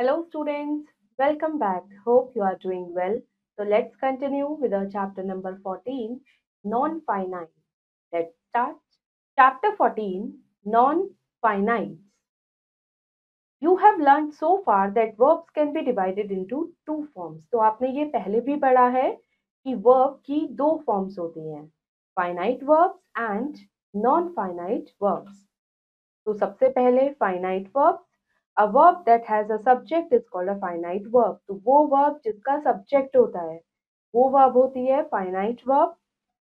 Hello students, welcome back. Hope you are doing well. So let's continue with our chapter number 14, non-finite. Let's start. Chapter 14, non-finite. You have learned so far that verbs can be divided into two forms. तो आपने ये पहले भी पढ़ा है कि verb की दो forms होती हैं, finite verbs and non-finite verbs. तो सबसे पहले finite verbs. A verb that has a subject is called a finite verb. तो वो verb जिसका subject होता है वो verb होती है finite verb.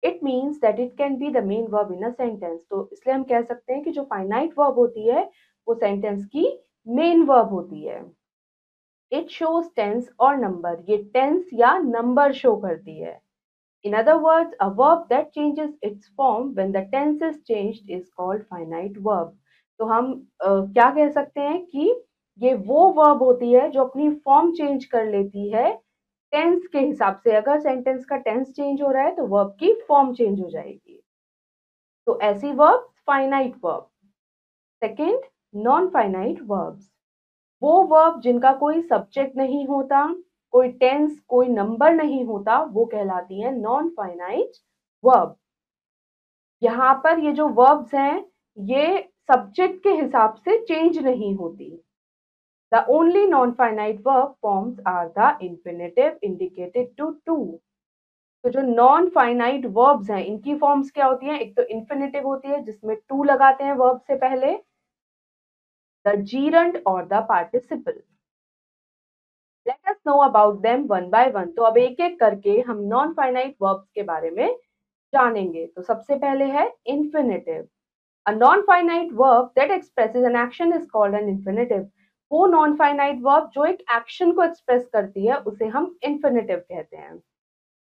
It means that it can be the main verb in a sentence. तो इसलिए हम कह सकते हैं कि जो finite verb होती है वो sentence की main verb होती है. It shows tense और number. ये tense या number show करती है. In other words, a verb that changes its form when the tense is changed is called finite verb. तो हम क्या कह सकते हैं कि ये वो verb होती है जो अपनी form change कर लेती है tense के हिसाब से. अगर sentence का tense change हो रहा है तो verb की form change हो जाएगी. तो ऐसी verbs finite verb. Second, non-finite verbs. वो वर्ब जिनका कोई सब्जेक्ट नहीं होता, कोई टेंस, कोई नंबर नहीं होता, वो कहलाती हैं नॉन फाइनाइट वर्ब. यहाँ पर ये जो वर्ब्स हैं ये सब्जेक्ट के हिसाब से चेंज नहीं होती. The only non finite verb forms are the infinitive indicated to to. तो जो नॉन फाइनाइट वर्ब्स हैं इनकी फॉर्म्स क्या होती हैं? एक तो इंफिनिटिव होती है जिसमें टू लगाते हैं वर्ब से पहले, द जीरंड और the participle. Let us know about them one by one. तो अब एक एक करके हम नॉन फाइनाइट वर्ब्स के बारे में जानेंगे. तो सबसे पहले है infinitive. A non-finite verb that expresses an action is called an infinitive. वो नॉन फाइनाइट वर्ब जो एक एक्शन को एक्सप्रेस करती है उसे हम infinitive कहते हैं.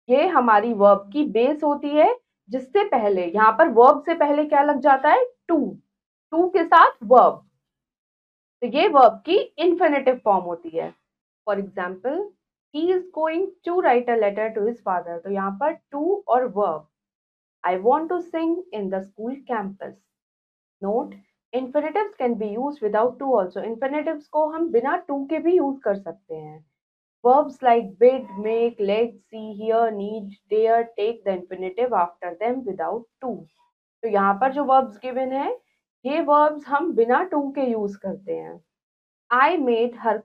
ये हमारी वर्ब की बेस होती है जिससे पहले यहाँ पर वर्ब से पहले क्या लग जाता है? टू. टू के साथ वर्ब. तो ये वर्ब की infinitive फॉर्म होती है. For example, he is going to write a letter to his father. तो यहाँ पर to और verb. I want to sing in the school campus. Note, infinitives can be used without to also. Infinitives को हम बिना to के भी use कर सकते हैं. Verbs like bid, make, let, see, hear, need, dare take the infinitive after them without to. तो यहाँ पर जो verbs given है ये verbs हम बिना to के यूज करते हैं. I made her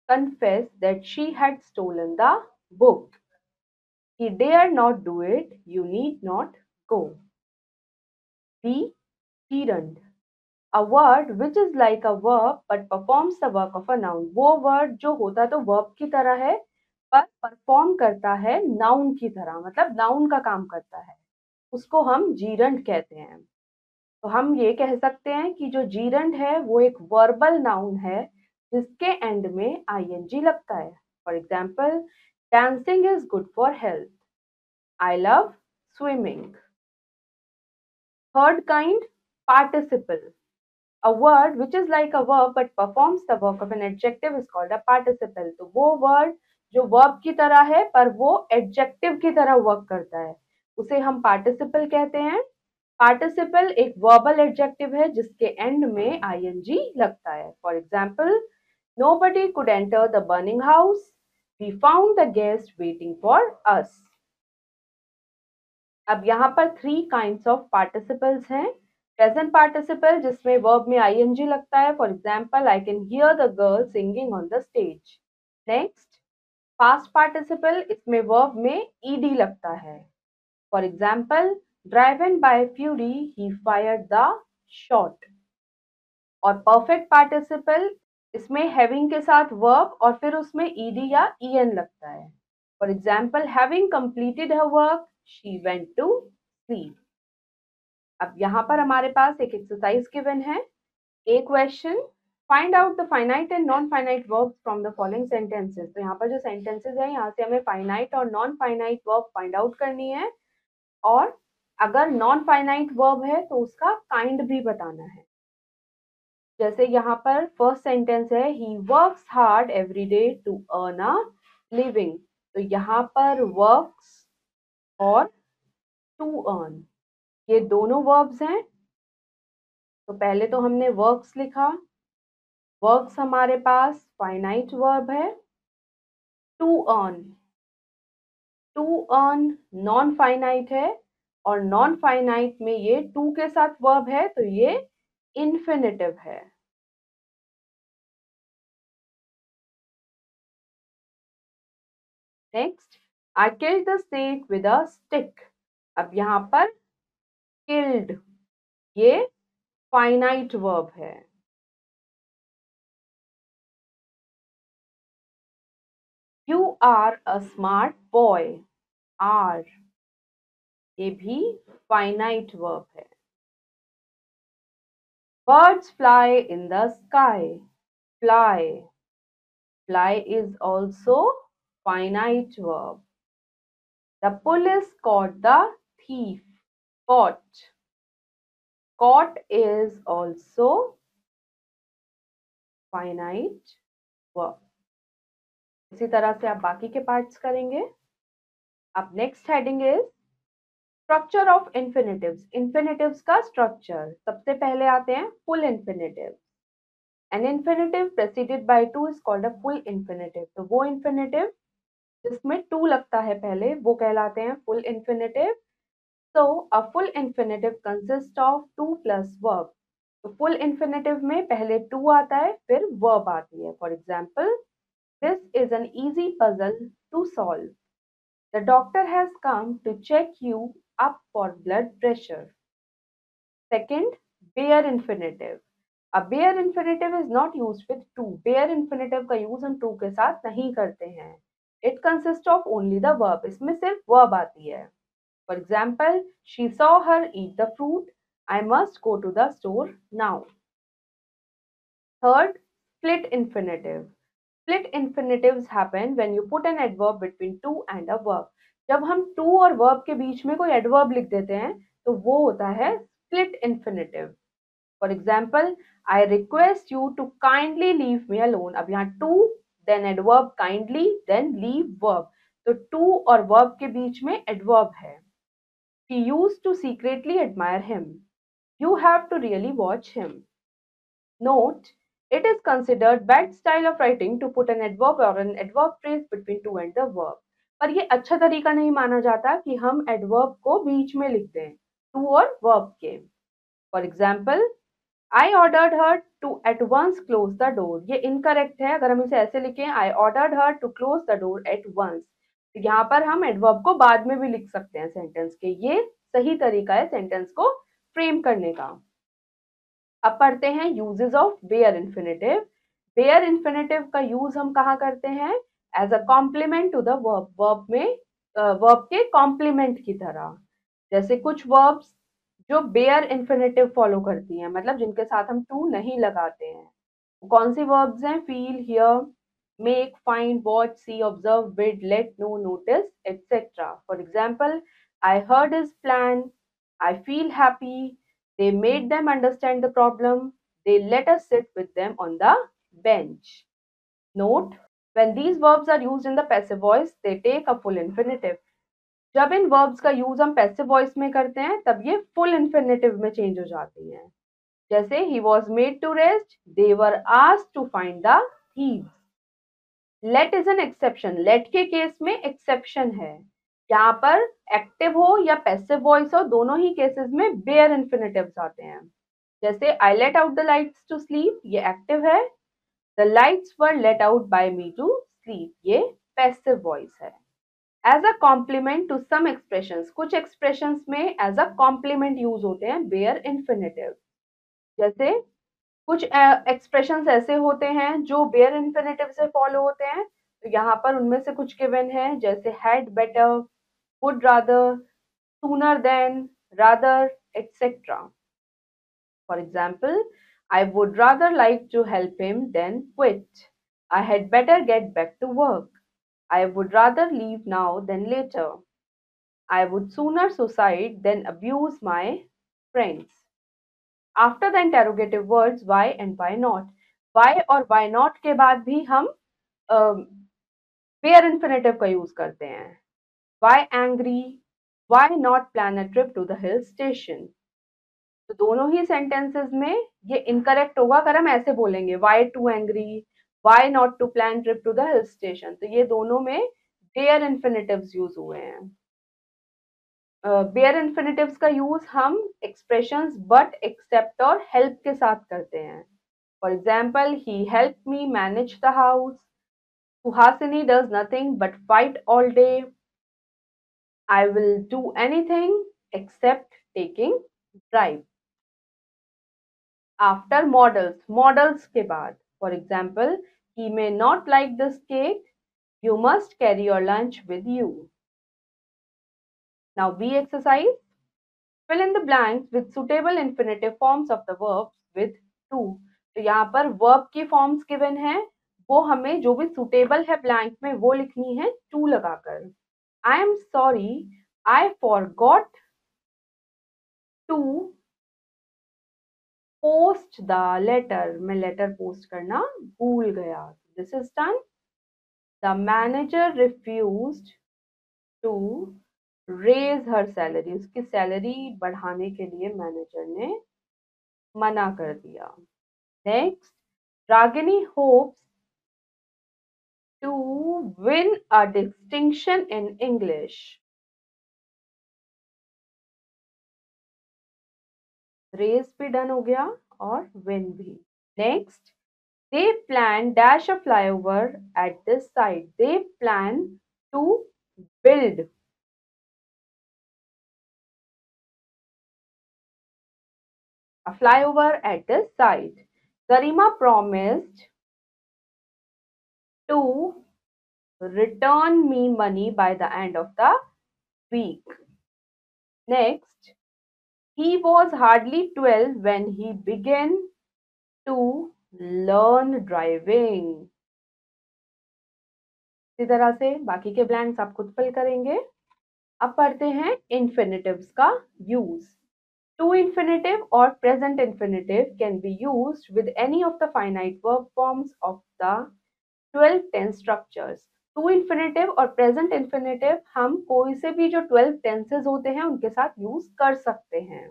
confess that she had stolen the book. He dared not do it. You need not go. Be gerund. A word which is like a verb but performs the work of a noun. वो word जो होता तो verb की तरह है पर perform करता है noun की तरह, मतलब noun का काम करता है, उसको हम gerund कहते हैं. तो हम ये कह सकते हैं कि जो gerund है वो एक verbal noun है जिसके एंड में ing लगता है. For example, dancing is good for health. I love swimming. Third kind, participle. A word which is like a verb but performs the work of an adjective is called a participle. तो वो word जो verb की तरह है पर वो adjective की तरह work करता है उसे हम participle कहते हैं. Participle एक verbal adjective है जिसके end में ing लगता है. For example, nobody could enter the burning house. We found the guest waiting for us. अब यहाँ पर 3 kinds of participles हैं. प्रेजेंट पार्टिसिपल जिसमें वर्ब में ing लगता है. For example, I can hear the girl singing on the stage. Next, past participle, इसमें verb में ed लगता है. For example, driven by fury he fired the shot. और परफेक्ट पार्टिसिपल, इसमें हैविंग के साथ वर्ब और फिर उसमें ed या en लगता है. For example, having completed her work she went to sleep. अब यहाँ पर हमारे पास एक एक्सरसाइज गिवन है. A question, find out the finite and non finite verbs from the following sentences. तो यहाँ पर जो सेंटेंसेस है यहाँ से हमें फाइनाइट और non finite verb find out करनी है और अगर नॉन फाइनाइट वर्ब है तो उसका काइंड भी बताना है. जैसे यहाँ पर फर्स्ट सेंटेंस है, he works hard every day to earn a living. तो यहाँ पर वर्क्स और टू अर्न ये दोनों वर्ब्स हैं. तो पहले तो हमने वर्क्स लिखा, वर्ब्स हमारे पास फाइनाइट वर्ब है to earn. To earn non finite है और नॉन फाइनाइट में ये टू के साथ वर्ब है तो ये इन्फिनेटिव है। Next, I killed the snake with a stick. अब यहाँ पर किल्ड ये फाइनाइट वर्ब है। You are a smart boy. Are ये भी फाइनाइट वर्ब है। Birds fly in the sky. Fly. Fly is also finite verb. The police caught the thief. Caught. Caught is also finite verb. इसी तरह से आप बाकी के पार्ट्स करेंगे। अब next heading is structure of infinitives. Infinitives का स्ट्रक्चर सबसे पहले आते हैं full infinitive. An infinitive preceded by to is called a full infinitive. तो वो infinitive जिसमें to लगता है पहले वो कहलाते हैं full infinitive. So a full infinitive consists of to plus verb. तो full infinitive में पहले to आता है फिर verb आती है. For example, this is an easy puzzle to solve. The doctor has come to check you up for blood pressure. Second, bare infinitive. अब bare infinitive is not used with to. Bare infinitive का use हम to के साथ नहीं करते हैं. It consists of only the verb. इसमें सिर्फ verb आती है. For example, she saw her eat the fruit. I must go to the store now. Third, split infinitive. Split infinitives happen when you put an adverb between to and a verb. जब हम to और verb के बीच में कोई adverb लिख देते हैं तो वो होता है split infinitive. For example, I request you to kindly leave me alone. अब यहाँ to, then adverb kindly, then leave verb. तो to और verb के बीच में adverb है. She used to secretly admire him. You have to really watch him. Note, it is considered bad style of writing to put an adverb or an adverb phrase between to and the verb. पर ये अच्छा तरीका नहीं माना जाता कि हम adverb को बीच में लिख दें to और verb के. For example, I ordered her to at once close the door. ये incorrect है. अगर हम इसे ऐसे लिखें I ordered her to close the door at once. तो यहाँ पर हम adverb को बाद में भी लिख सकते हैं सेंटेंस के. ये सही तरीका है सेंटेंस को फ्रेम करने का. अब पढ़ते हैं uses of bare infinitive. Bare infinitive का यूज हम कहाँ करते हैं? As a complement to the verb. Verb में verb के complement की तरह. जैसे कुछ verbs जो बेयर इन्फिनेटिव फॉलो करती हैं, मतलब जिनके साथ हम टू नहीं लगाते हैं. कौन सी वर्ब्स हैं? Feel, hear, make, find, watch, see, observe, bid, let, know, notice, etcetera. For example, I heard his plan, I feel happy, they made them understand the problem, they let us sit with them on the bench. Note, when these verbs are used in the passive voice, they take a full infinitive. जब इन verbs का use हम passive voice में करते हैं तब ये full infinitive में change हो जाती हैं. जैसे ही was made to rest, they were asked to find the thieves. Let is an exception. Let के केस में एक्सेप्शन है. यहाँ पर एक्टिव हो या पैसिव वॉइस हो, दोनों ही केसेस में बेयर इन्फिनेटिव्स आते हैं. जैसे I let out the lights to sleep, ये एक्टिव है. The lights were let out by me to sleep, ये पैसिव वॉइस है. As a complement to some expressions, कुछ एक्सप्रेशंस में एज अ कॉम्प्लीमेंट यूज होते हैं बेयर इन्फिनेटिव. जैसे कुछ एक्सप्रेशंस ऐसे होते हैं जो बेयर इन्फिनेटिव से फॉलो होते हैं. तो यहाँ पर उनमें से कुछ गिवन है, जैसे had better, would rather, sooner than, rather, etcetera. For example, I would rather like to help him than quit. I had better get back to work. I would rather leave now than later. I would sooner suicide than abuse my friends. After the interrogative words why and why not, why और why not के बाद भी हम bare infinitive का use करते हैं. Why angry? Why not plan a trip to the hill station? तो दोनों ही sentences में ये इनकरेक्ट होगा अगर हम ऐसे बोलेंगे why to angry, why not to plan trip to the hill station. तो ये दोनों में बेयर इन्फिनेटिव्स यूज हुए हैं। बेयर इन्फिनेटिव्स का यूज हम एक्सप्रेशंस बट, एक्सेप्ट और हेल्प के साथ करते हैं। For example, he help me manage the house, Suhasini does nothing but fight all day, I will do anything except taking drive. After modals, modals के बाद, for example, he may not like this cake, you must carry your lunch with you. Now B exercise, fill in the blanks with suitable infinitive forms of the verbs with to। तो यहाँ पर verb की forms given है, वो हमें जो भी suitable है blank में वो लिखनी है to लगाकर। I am sorry, I forgot to post the letter, मैं letter post करना भूल गया। This is done। The manager refused to raise her salary, उसकी सैलरी बढ़ाने के लिए मैनेजर ने मना कर दिया। Next, Ragini hopes to win a distinction in English. Raise भी डन हो गया और विन भी। Next, they plan dash a flyover at this site, they plan to build a flyover at this site। Garima promised to return me money by the end of the week। Next, he was hardly 12 when he began to learn driving। इसी तरह से बाकी के blanks आप खुद fill करेंगे। अब पढ़ते हैं इन्फिनेटिव्स का यूज। टू इन्फिनेटिव और present infinitive can be used with any of the finite verb forms of the 12 tense structures. To infinitive और प्रेजेंट इन्फिनेटिव हम कोई से भी जो 12 टेंसेज होते हैं उनके साथ यूज कर सकते हैं।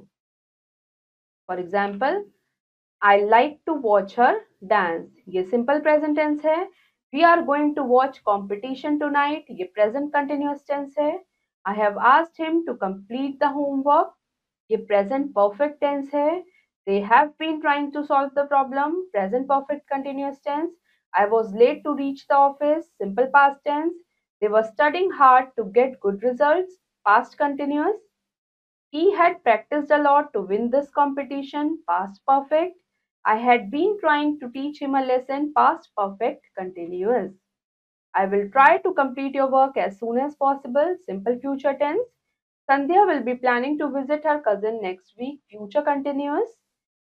For example, I like to watch her dance, ये सिंपल प्रेजेंट टेंस है। We are going to watch competition tonight, ये प्रेजेंट कंटिन्यूअस टेंस है। I have asked him to complete the homework, ये प्रेजेंट परफेक्ट टेंस है। They have been trying to solve the problem, present perfect continuous tense. I was late to reach the office, simple past tense. They were studying hard to get good results, past continuous. He had practiced a lot to win this competition, past perfect. I had been trying to teach him a lesson, past perfect continuous. I will try to complete your work as soon as possible, simple future tense. Sandhya will be planning to visit her cousin next week, future continuous.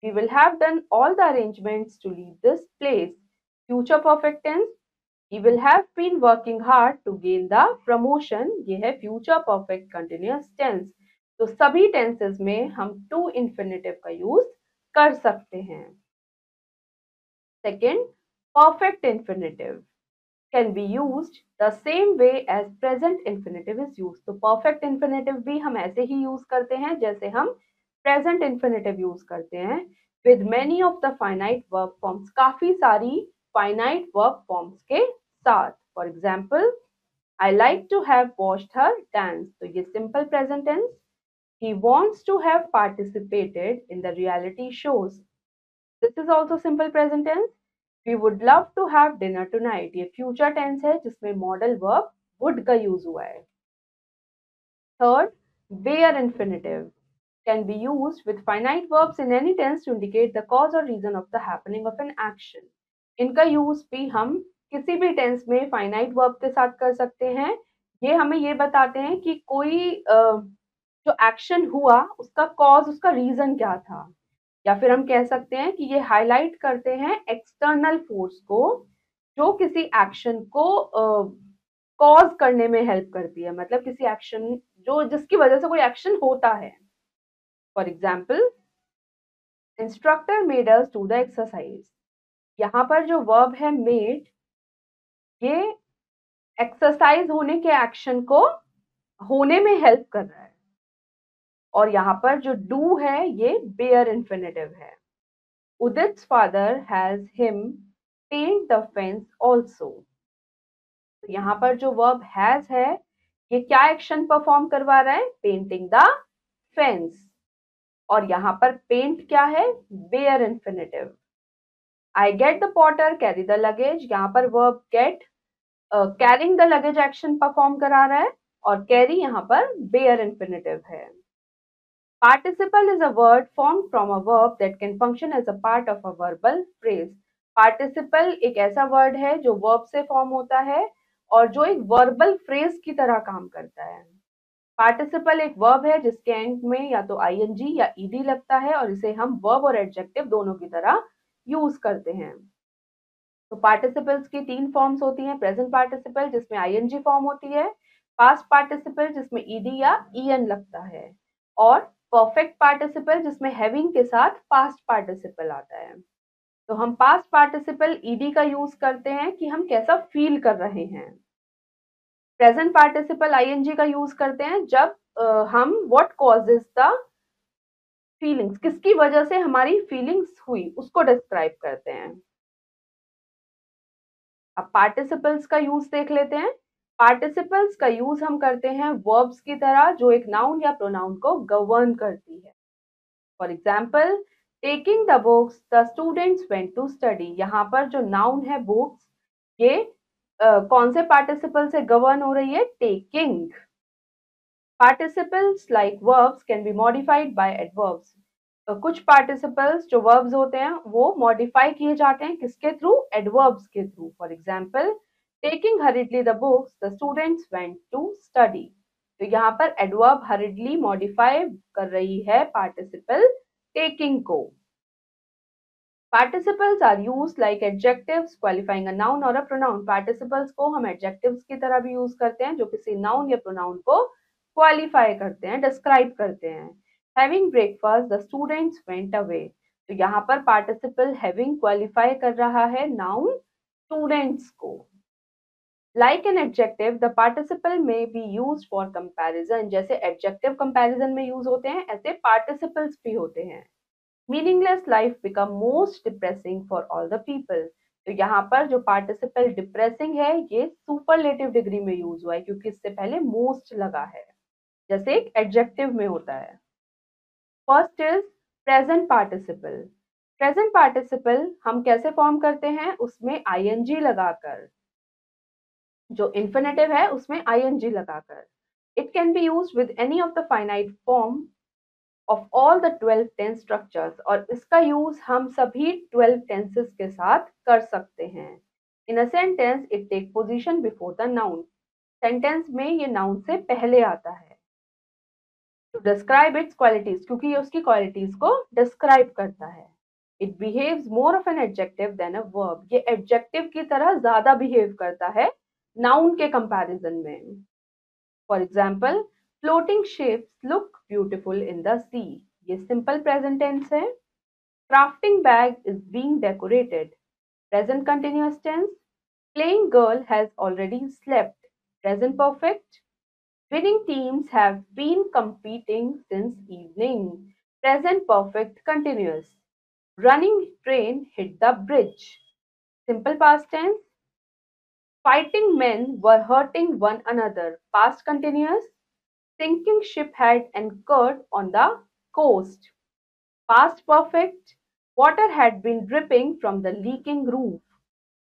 We will have done all the arrangements to leave this place, future perfect tense। He will have been working hard to gain the promotion, ये है future perfect continuous tense। तो सभी tenses में हम to infinitive का use कर सकते हैं। Second, perfect infinitive can be used the same way as present infinitive is used। तो perfect infinitive भी हम ऐसे ही यूज करते हैं जैसे हम present infinitive यूज करते हैं with many of the finite verb forms, काफी सारी finite verb forms के साथ। For example, I like to have watched her dance, तो ये simple present tense। He wants to have participated in the reality shows, this is also simple present tense। We would love to have dinner tonight, ये future tense है जिसमें modal verb would का use हुआ है। Third, where infinitive can be used with finite verbs in any tense to indicate the cause or reason of the happening of an action। इनका use भी हम किसी भी tense में finite verb के साथ कर सकते हैं। ये हमें ये बताते हैं कि कोई जो action हुआ उसका cause, उसका reason क्या था। या फिर हम कह सकते हैं कि ये हाईलाइट करते हैं एक्सटर्नल फोर्स को जो किसी एक्शन को कॉज करने में हेल्प करती है, मतलब किसी एक्शन जो जिसकी वजह से कोई एक्शन होता है। For example, instructor made us do the exercise, यहाँ पर जो वर्ब है मेड, ये एक्सरसाइज होने के एक्शन को होने में हेल्प कर रहा है। और यहाँ पर जो डू है ये बेयर इन्फिनेटिव है। Udit's father has him paint the fence also. तो यहाँ पर जो वर्ब हैज है ये क्या एक्शन परफॉर्म करवा रहा है? Painting the fence. और यहाँ पर पेंट क्या है? Bare infinitive. I get the porter carry the luggage, यहाँ पर verb get carrying the luggage action perform करा रहा है और कैरी यहाँ पर बेयर इन्फिनेटिव है। Participle is a word formed from a verb that can function as a part of a verbal phrase. Participle एक ऐसा वर्ड है जो वर्ब से फॉर्म होता है और जो एक वर्बल फ्रेज की तरह काम करता है। पार्टिसिपल एक वर्ब है जिसके एंड में या तो आईएनजी या ईडी लगता है और इसे हम वर्ब और एडजेक्टिव दोनों की तरह यूज करते हैं। तो पार्टिसिपल्स की तीन फॉर्म्स होती हैं। प्रेजेंट पार्टिसिपल जिसमें आईएनजी फॉर्म होती है, पास्ट पार्टिसिपल जिसमें ईडी या ईएन लगता है, और परफेक्ट पार्टिसिपल जिसमें हैविंग के साथ पास्ट पार्टिसिपल आता है। तो हम पास्ट पार्टिसिपल ईडी का यूज करते हैं कि हम कैसा फील कर रहे हैं। प्रेजेंट पार्टिसिपल आईएनजी का यूज करते हैं जब हम व्हाट कॉजेस द फीलिंग्स, किसकी वजह से हमारी फीलिंग्स हुई उसको डिस्क्राइब करते हैं। अब पार्टिसिपल्स का यूज देख लेते हैं। पार्टिसिपल्स का यूज हम करते हैं वर्ब्स की तरह जो एक नाउन या प्रोनाउन को गवर्न करती है। For example, taking the books the students went to study, यहाँ पर जो नाउन है बुक्स ये कौन से पार्टिसिपल से गवर्न हो रही है? Taking. Participles like verbs can be modified by adverbs. कुछ पार्टिसिपल्स जो वर्ब्स होते हैं वो मॉडिफाई किए जाते हैं किसके थ्रू? एडवर्ब्स के through. For example, taking hurriedly the books the students went to study. तो यहाँ पर एडवर्ब हरिडली मॉडिफाई कर रही है पार्टिसिपल टेकिंग को। Participles are used like adjectives qualifying a noun और अ प्रोनाउन। पार्टिसिपल्स को हम एडजेक्टिव्स की तरह भी यूज करते हैं जो किसी नाउन या प्रोनाउन को क्वालिफाई करते हैं, डिस्क्राइब करते हैं। Having breakfast the students went away. तो यहाँ पर पार्टिसिपल हैविंग क्वालिफाई कर रहा है नाउन स्टूडेंट्स को। Like an adjective the participle में बी यूज्ड फॉर कंपैरिजन। जैसे एडजेक्टिव कंपैरिजन में यूज होते हैं ऐसे पार्टिसिपल्स भी होते हैं। Meaningless life become most depressing for all the people. तो यहाँ पर जो पार्टिसिपल डिप्रेसिंग है ये सुपरलेटिव डिग्री में यूज हुआ है क्योंकि इससे पहले मोस्ट लगा है जैसे एक एडजेक्टिव में होता है। First is present participle. Present participle हम कैसे फॉर्म करते हैं? उसमें आईएनजी लगाकर, जो इन्फिनेटिव है उसमें आईएनजी लगाकर। It can be used with any of the finite form of all the 12 tense structures, और इसका यूज हम सभी 12 tenses के साथ कर सकते हैं। In a sentence it take position before the noun। Sentence में ये नाउन से पहले आता है। To describe its qualities, क्योंकि ये उसकी क्वालिटीज को डिस्क्राइब करता है। It behaves more of an adjective than a verb। ये एडजेक्टिव की तरह ज्यादा बिहेव करता है नाउन के कंपैरिजन में। For example, floating ships look beautiful in the sea. ये सिंपल प्रेजेंट टेंस है। Crafting bag is being decorated, present continuous tense. Playing girl has already slept, present perfect. Winning teams have been competing since evening, present perfect continuous। running train hit the bridge, simple past tense। fighting men were hurting one another, past continuous। sinking ship had anchored on the coast, past perfect। water had been dripping from the leaking roof,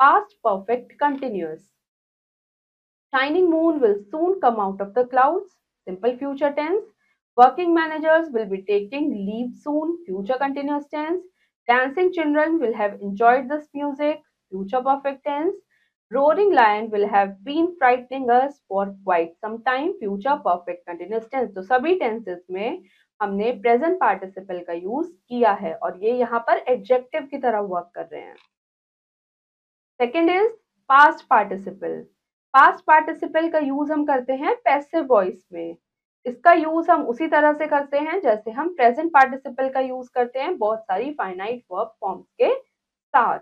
past perfect continuous। shining moon will soon come out of the clouds, simple future tense। working managers will be taking leave soon, future continuous tense। dancing children will have enjoyed this music, future perfect tense। roaring lion will have been frightening us for quite some time, future perfect continuous tense। तो सभी tenses में हमने present participle का use किया है और ये यहाँ पर एडजेक्टिव की तरह वर्क कर रहे हैं। Second is past participle. Past participle का यूज हम करते हैं पैसिव वॉइस में। इसका यूज हम उसी तरह से करते हैं जैसे हम प्रेजेंट पार्टिसिपल का यूज करते हैं बहुत सारी फाइनाइट वर्ब फॉर्म्स के साथ।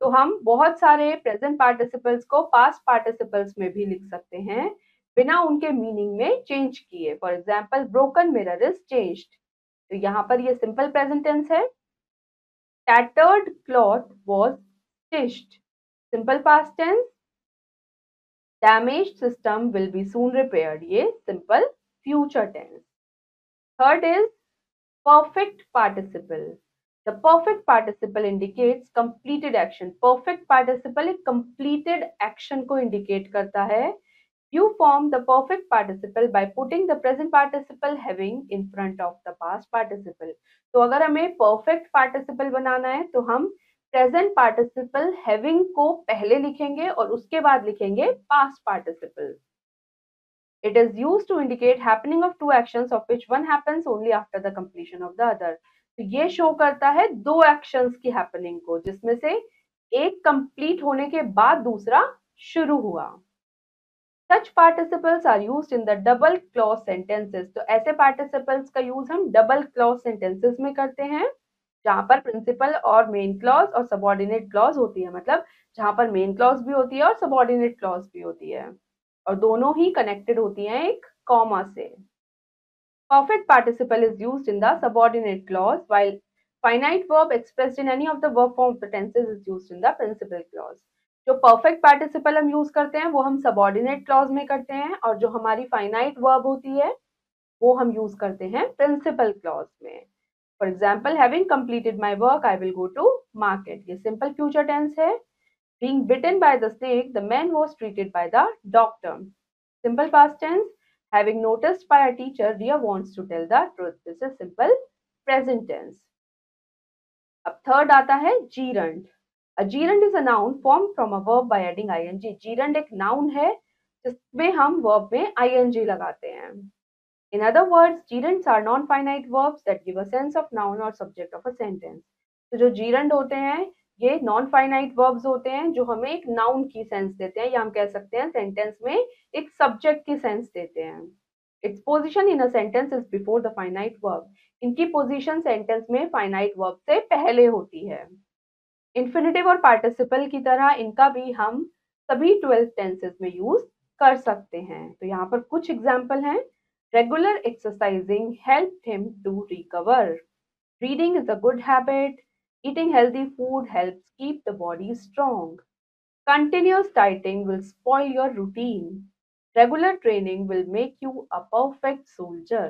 तो हम बहुत सारे प्रेजेंट पार्टिसिपल्स को पास्ट पार्टिसिपल्स में भी लिख सकते हैं बिना उनके मीनिंग में चेंज किए। For example, broken mirror is changed. तो यहाँ पर ये सिंपल प्रेजेंट टेंस है। Tattered cloth was stitched. Simple past tense. Damaged system will be soon repaired. ये simple future tense. Third is perfect participle. The perfect participle indicates completed action. Perfect participle एक completed action को indicate करता है. You form the perfect participle by putting the present participle having in front of the past participle. तो अगर हमें perfect participle बनाना है तो हम present participle having को पहले लिखेंगे और उसके बाद लिखेंगे past participle. It is used to indicate happening of two actions of which one happens only after the completion of the other. तो ये शो करता है दो actions की happening को जिसमें से एक complete होने के बाद दूसरा शुरू हुआ. Such participles are used in the double clause sentences. तो ऐसे participles का use हम double clause sentences में करते हैं जहां पर principal और main clause और subordinate clause होती है. मतलब जहां पर main clause भी होती है और subordinate clause भी होती है और दोनों ही connected होती हैं एक comma से. Perfect participle is used in the subordinate clause while finite verb expressed in any of the verb form of the tenses is used in the principal clause. जो perfect participle हम use करते हैं वो हम subordinate clause में करते हैं और जो हमारी finite verb होती है वो हम use करते हैं principal clause में. For example, having completed my work, I will go to market. ये simple future tense है. Being bitten by the snake, the man was treated by the doctor. Simple past tense. Having noticed by a teacher, Ria wants to tell the truth. This is simple present tense. अब third आता है gerund. A gerund is a noun formed from a verb by adding ing. Gerund एक noun है जिसमें हम verb में ing लगाते हैं. In other words, gerunds are non-finite verbs that give a sense of noun or subject of a sentence. तो जो gerund होते हैं ये non-finite verbs होते हैं जो हमें एक noun की sense देते हैं या हम कह सकते हैं sentence में एक subject की sense देते हैं. Its position in a sentence is before the finite verb. इनकी position sentence में finite verb से पहले होती है. Infinitive और participle की तरह इनका भी हम सभी 12 tenses में use कर सकते हैं. तो यहाँ पर कुछ example हैं. Regular exercising helped him to recover. Reading is a good habit. Eating healthy food helps keep the body strong. Continuous dieting will spoil your routine. Regular training will make you a perfect soldier.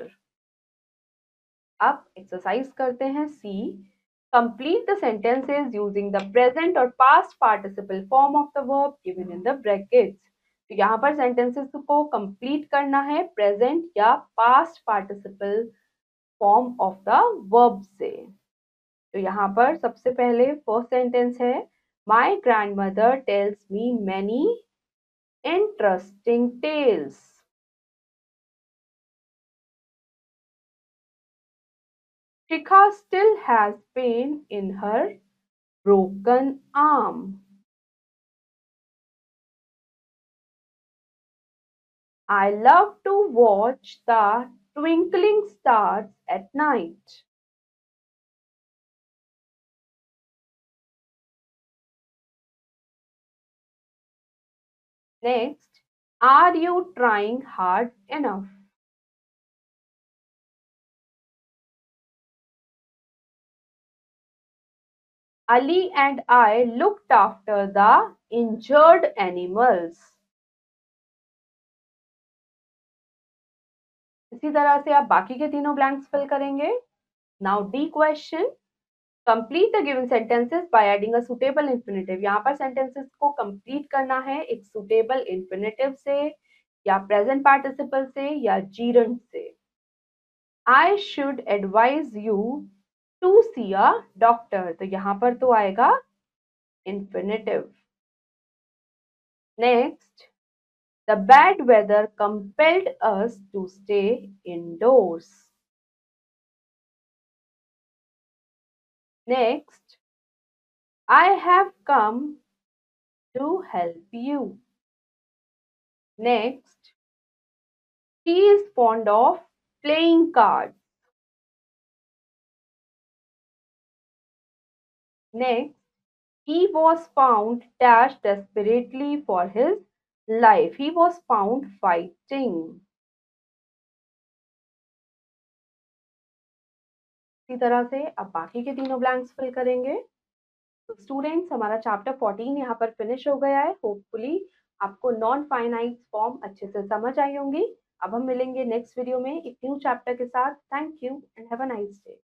अब exercise करते हैं C. Complete the sentences using the present or past participle form of the verb given in the brackets. तो यहाँ पर sentences को complete करना है present या past participle form of the verb से. तो यहाँ पर सबसे पहले first sentence है My grandmother tells me many interesting tales. Shikha still has pain in her broken arm. I love to watch the twinkling stars at night. Next, are you trying hard enough? Ali and I looked after the injured animals. इसी तरह से आप बाकी के तीनों blanks fill करेंगे. Now D question. Complete the given sentences by adding a suitable infinitive. यहाँ पर sentences को complete करना है एक suitable infinitive से या present participle से या gerund से. I should advise you to see a doctor. तो यहाँ पर तो आएगा infinitive. Next, the bad weather compelled us to stay indoors. Next, I have come to help you. Next, he is fond of playing cards. Next, he was found dashed desperately for his life. He was found fighting. इसी तरह से अब बाकी के तीनों blanks fill करेंगे। तो students हमारा चैप्टर 14 यहाँ पर फिनिश हो गया है। होपफुली आपको नॉन फाइनाइट फॉर्म अच्छे से समझ आई होंगी। अब हम मिलेंगे नेक्स्ट वीडियो में एक न्यू चैप्टर के साथ। Thank you and have a nice day.